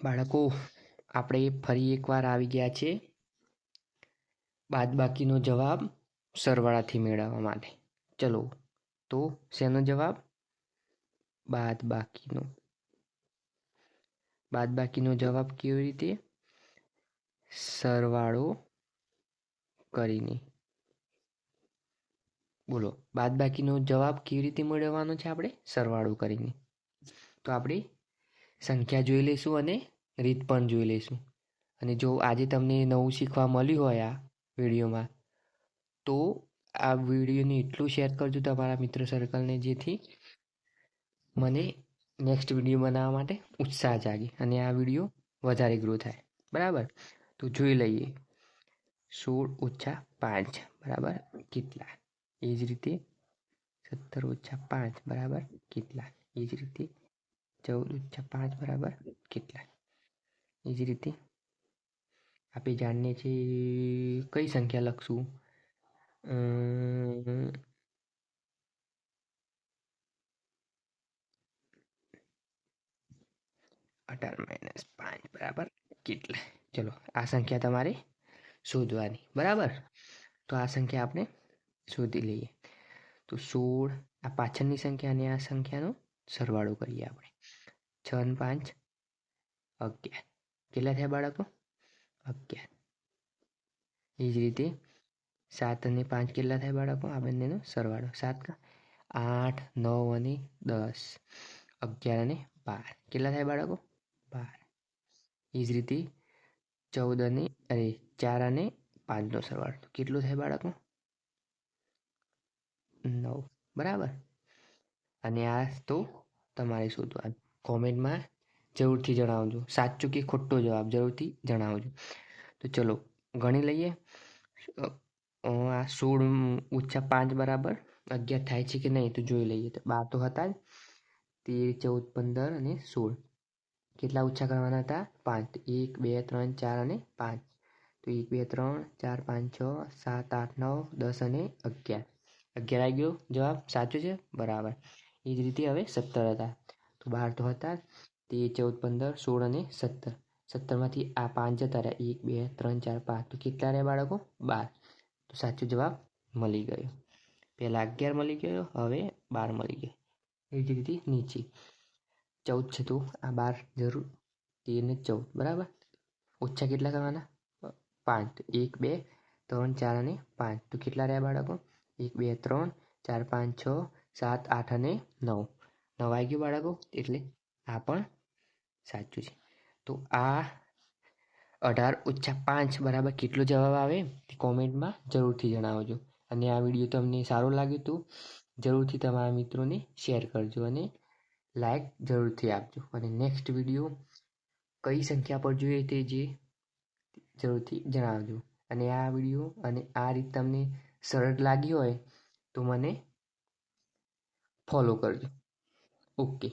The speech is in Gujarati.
બાળકો, આપણે ફરી એકવાર આવી ગયા છે બાદબાકીનો જવાબ સરવાળાથી મેળવવા માટે. ચલો, તો શેનો જવાબ? બાદબાકીનો. બાદબાકીનો જવાબ કેવી રીતે? સરવાળો કરીને. બોલો, બાદબાકીનો જવાબ કેવી રીતે મેળવવાનો છે આપણે? સરવાળો કરીને. તો આપણે સંખ્યા જોઈ લઈશું અને રીત પણ જોઈ લઈશું. અને જો આજે તમને નવું શીખવા મળ્યું હોય આ વિડીયોમાં, તો આ વિડીયોને એટલું શેર કરજો તમારા મિત્ર સર્કલને, જેથી મને નેક્સ્ટ વિડીયો બનાવવા માટે ઉત્સાહ જાગે અને આ વિડીયો વધારે ગ્રો થાય. બરાબર? તો જોઈ લઈએ. 16 - 5 બરાબર કેટલા? એ જ રીતે 17 - 5 બરાબર કેટલા? એ જ રીતે 14 - 5 બરાબર કેટલા? એ જ રીતે આપણે જાણીએ છીએ કઈ સંખ્યા લખશું? 18 - 5 બરાબર કેટલા? ચલો, આ સંખ્યા તમારે શોધવાની. બરાબર? તો આ સંખ્યા આપણે શોધી લઈએ. તો 16, આ પાછળની સંખ્યા અને આ સંખ્યાનો સરવાળો કરીએ આપણે. 6 અને 5 11. કેટલા થયા બાળકો? 11. એ જ રીતે 7 અને 5 કેટલા થાય બાળકો? આ બંનેનો સરવાળો. 7 8 9 અને 10. 11 અને 12 કેટલા થાય બાળકો? 12. એ જ રીતે 4 અને 5 નો સરવાળો કેટલો થાય બાળકો? 9. બરાબર? અને આ તો તમારે શોધવાનું. કોમેન્ટમાં જરૂરથી જણાવજો. સાચો કે ખોટો જવાબ જરૂરથી જણાવજો. તો ચલો ગણી લઈએ. આ 16 - 5 બરાબર 11 થાય છે કે નહીં તો જોઈ લઈએ. તો 12 તો હતા જ. 13 14 15 અને 16. કેટલા ઓછા કરવાના હતા? 5. 1 2 3 4 અને 5. તો 1 2 3 4 5 6 7 8 9 10 અને 11. 11 આવી ગયો જવાબ. સાચો છે? બરાબર. એ જ રીતે હવે 17 હતા. તો 12 તો હતા જ. 13 14 15 16 અને 17. 17માંથી આ 5 જતા રહ્યા. 1 2 3 4 5. તો કેટલા રહ્યા બાળકો? 12. તો સાચો જવાબ મળી ગયો. પહેલા 11 મળી ગયો, હવે 12 મળી ગયો. એ જ રીતે નીચે 14 છે, તો આ 12 જરૂર. 13 ને 14 બરાબર. ઓછા કેટલા કરવાના? 5. 1 2 3 4 અને 5. તો કેટલા રહ્યા બાળકો? 1 2 3 4 5 6 7 8 અને 9. 9 આવી ગયું બાળકો. એટલે આ પણ સાચું છે. તો આ 18 - 5 બરાબર કેટલો જવાબ આવે તે કોમેન્ટમાં જરૂરથી જણાવજો. અને આ વિડીયો તમને સારો લાગ્યો તો જરૂરથી તમારા મિત્રોને શેર કરજો અને લાઈક જરૂરથી આપજો. અને નેક્સ્ટ વિડીયો કઈ સંખ્યા પર જોઈએ તે જરૂરથી જણાવજો. અને આ વિડીયો અને આ રીત તમને સરળ લાગી હોય તો મને ફોલો કરજો. ઓકે.